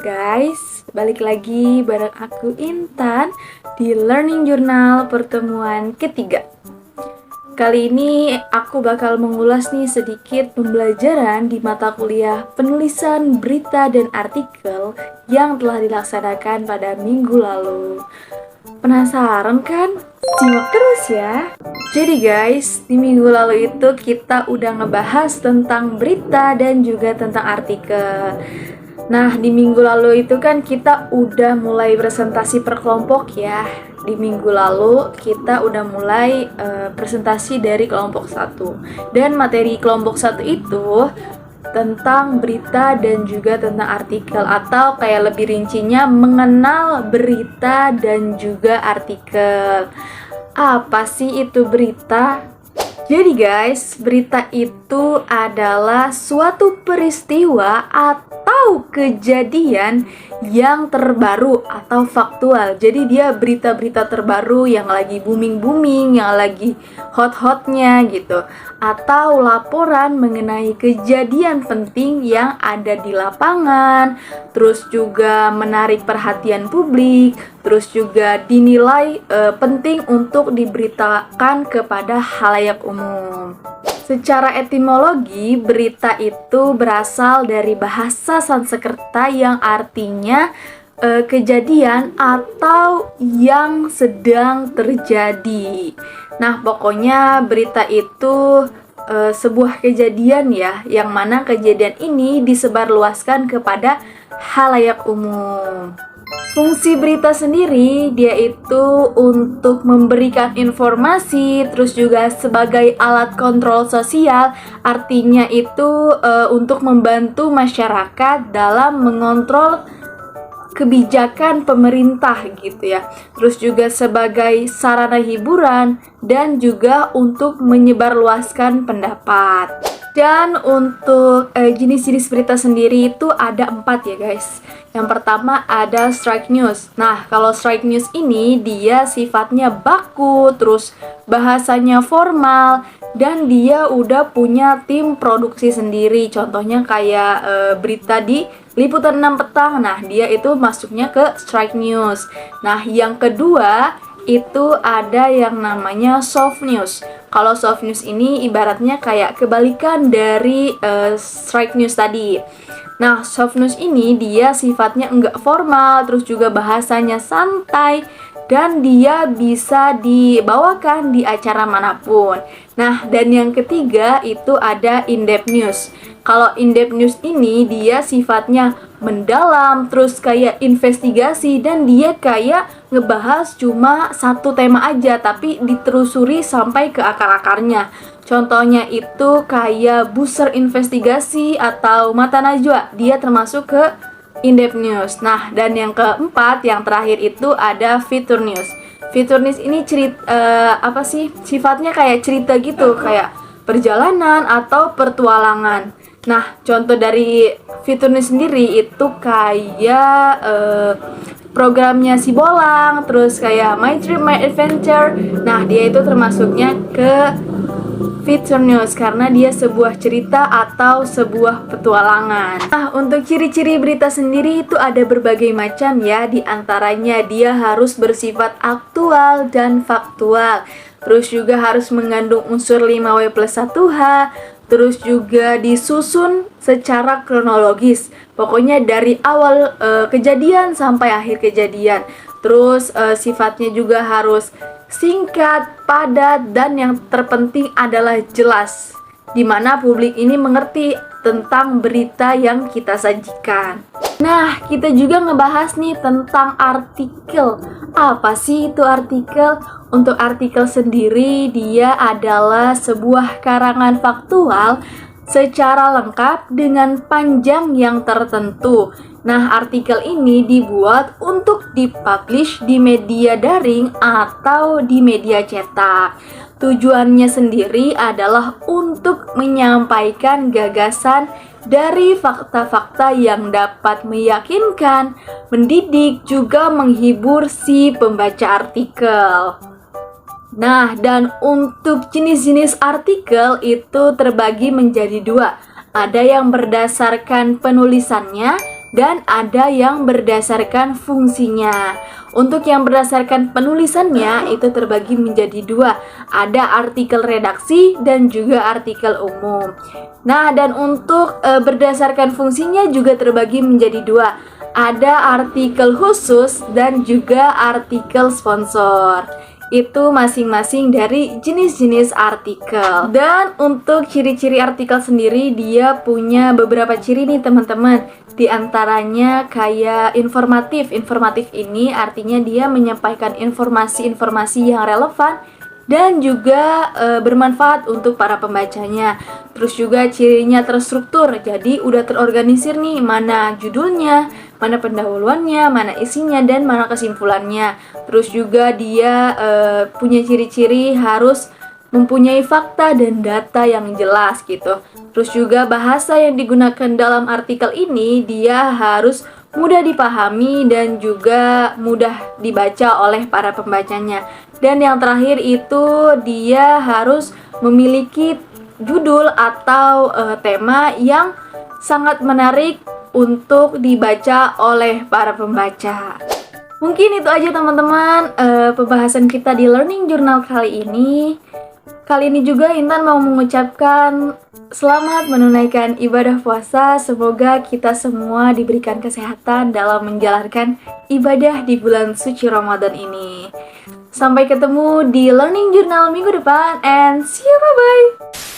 guys, balik lagi bareng aku Intan di Learning Journal pertemuan ketiga. Kali ini aku bakal mengulas nih sedikit pembelajaran di mata kuliah penulisan berita dan artikel yang telah dilaksanakan pada minggu lalu. Penasaran kan? Simak terus ya. Jadi guys, di minggu lalu itu kita udah ngebahas tentang berita dan juga tentang artikel. Nah, di minggu lalu itu kan kita udah mulai presentasi per kelompok ya. Di minggu lalu kita udah mulai presentasi dari kelompok 1. Dan materi kelompok 1 itu tentang berita dan juga tentang artikel, atau kayak lebih rincinya mengenal berita dan juga artikel. Apa sih itu berita? Jadi guys, berita itu adalah suatu peristiwa atau kejadian yang terbaru atau faktual. Jadi dia berita-berita terbaru yang lagi booming-booming, yang lagi hot-hotnya gitu. Atau laporan mengenai kejadian penting yang ada di lapangan, terus juga menarik perhatian publik, terus juga dinilai penting untuk diberitakan kepada khalayak umum. Secara etimologi, berita itu berasal dari bahasa Sanskerta yang artinya kejadian atau yang sedang terjadi. Nah, pokoknya berita itu sebuah kejadian ya, yang mana kejadian ini disebarluaskan kepada khalayak umum. Fungsi berita sendiri, dia itu untuk memberikan informasi, terus juga sebagai alat kontrol sosial, artinya itu untuk membantu masyarakat dalam mengontrol kebijakan pemerintah gitu ya. Terus juga sebagai sarana hiburan dan juga untuk menyebarluaskan pendapat. Dan untuk jenis-jenis berita sendiri itu ada 4 ya guys. Yang pertama ada strike news. Nah, kalau strike news ini dia sifatnya baku, terus bahasanya formal, dan dia udah punya tim produksi sendiri. Contohnya kayak berita di Liputan 6 Petang. Nah, dia itu masuknya ke strike news. Nah, yang kedua itu ada yang namanya soft news. Kalau soft news ini ibaratnya kayak kebalikan dari strike news tadi. Nah, soft news ini dia sifatnya enggak formal, terus juga bahasanya santai, dan dia bisa dibawakan di acara manapun. Nah, dan yang ketiga itu ada in-depth news. Kalau in-depth news ini dia sifatnya mendalam, terus kayak investigasi, dan dia kayak ngebahas cuma satu tema aja, tapi ditelusuri sampai ke akar-akarnya. Contohnya itu kayak Buzzer investigasi atau Mata Najwa, dia termasuk ke in-depth news. Nah, dan yang keempat, yang terakhir itu ada feature news. Feature news ini sifatnya kayak cerita gitu, kayak perjalanan atau pertualangan. Nah, contoh dari feature news sendiri itu kayak programnya Si Bolang, terus kayak My Trip My Adventure. Nah, dia itu termasuknya ke feature news karena dia sebuah cerita atau sebuah petualangan. Nah, untuk ciri-ciri berita sendiri itu ada berbagai macam ya. Di antaranya dia harus bersifat aktual dan faktual. Terus juga harus mengandung unsur 5W+1H. Terus juga disusun secara kronologis. Pokoknya dari awal kejadian sampai akhir kejadian. Terus sifatnya juga harus singkat, padat, dan yang terpenting adalah jelas, dimana publik ini mengerti tentang berita yang kita sajikan. Nah, kita juga ngebahas nih tentang artikel. Apa sih itu artikel? Untuk artikel sendiri, dia adalah sebuah karangan faktual secara lengkap dengan panjang yang tertentu. Nah, artikel ini dibuat untuk dipublish di media daring atau di media cetak. Tujuannya sendiri adalah untuk menyampaikan gagasan dari fakta-fakta yang dapat meyakinkan, mendidik, juga menghibur si pembaca artikel. Nah, dan untuk jenis-jenis artikel itu terbagi menjadi 2. Ada yang berdasarkan penulisannya dan ada yang berdasarkan fungsinya. Untuk yang berdasarkan penulisannya itu terbagi menjadi dua, ada artikel redaksi dan juga artikel umum. Nah, dan untuk berdasarkan fungsinya juga terbagi menjadi dua, ada artikel khusus dan juga artikel sponsor. Itu masing-masing dari jenis-jenis artikel. Dan untuk ciri-ciri artikel sendiri, dia punya beberapa ciri nih teman-teman. Di antaranya kayak informatif. Informatif ini artinya dia menyampaikan informasi-informasi yang relevan dan juga bermanfaat untuk para pembacanya. Terus juga cirinya terstruktur, jadi udah terorganisir nih, mana judulnya, mana pendahuluannya, mana isinya, dan mana kesimpulannya. Terus juga dia punya ciri-ciri harus mempunyai fakta dan data yang jelas gitu. Terus juga bahasa yang digunakan dalam artikel ini dia harus mudah dipahami dan juga mudah dibaca oleh para pembacanya. Dan yang terakhir itu dia harus memiliki judul atau tema yang sangat menarik untuk dibaca oleh para pembaca. Mungkin itu aja teman-teman pembahasan kita di Learning Journal kali ini. Kali ini juga Intan mau mengucapkan selamat menunaikan ibadah puasa. Semoga kita semua diberikan kesehatan dalam menjalankan ibadah di bulan suci Ramadan ini. Sampai ketemu di Learning Journal minggu depan and see you, bye-bye!